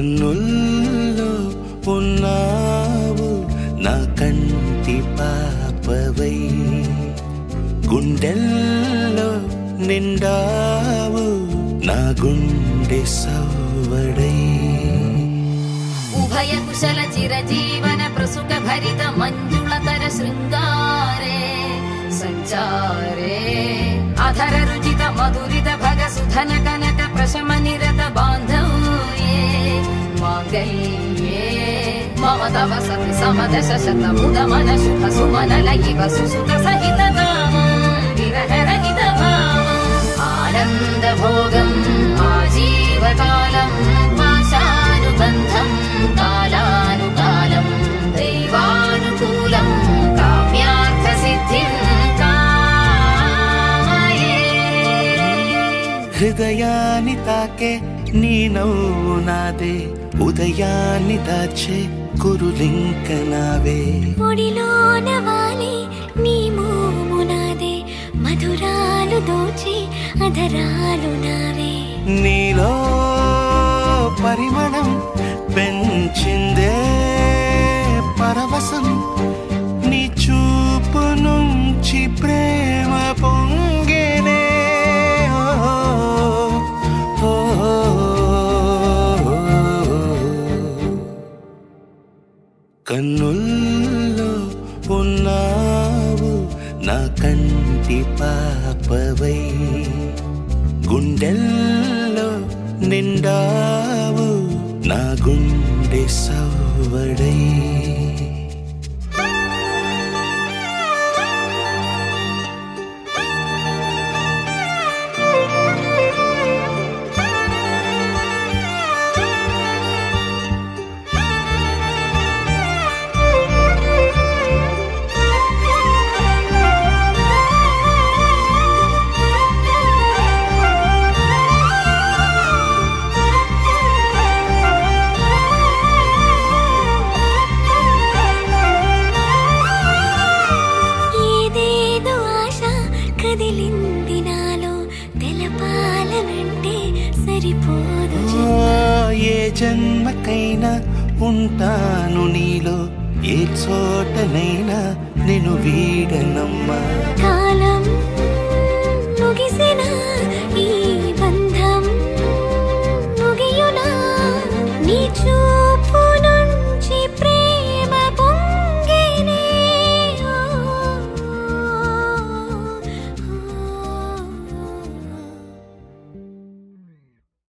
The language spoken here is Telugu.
కన్నుల్లో ఉన్నావు నా కంటి పాపవై, గుండెల్లో నిండావు నా గుండె సవ్వడై. ఉభయ కుశల చిరజీవన ప్రసుక భరిత మంజుళతర శృంగారే సంచారే, అధర రుచిత మధురిత భగ సుధన కనక ప్రశమ నిరత బాంధవ్యే మాంగళ్యే మమ తవ సతి సమదశ శతముదమన శుభ సుమనల ఇవ సుసుత సహిత విరహ రహిత ఆనంద భోగం ఆజీవకాలం పాశానుబంధం కాలానుకాలం దైవానుకూలం కామ్యార్థ సిద్ధిం కామయే. హృదయాన్ని తాకే నీ నవ్వు నాదే, ఉదయాన్ని దాచే కురులింక నావే. ఒడిలోన వాలి నీ మోము నాదే, మధురాలు దోచి అధరాలు నావే. నీలో పరిమళం పెంచిందే పరవశం, నీ చూపు నుంచి ప్రేమ పొంగేనే. కన్నుల్లో ఉన్నావు నా కంటి పాపవై, గుండెల్లో నిండావు నా గుండె సవ్వడై. ఏ జన్మకైనా ఉంటాను నీలో, ఏ చోటనైనా నేను వీడనమ్మా.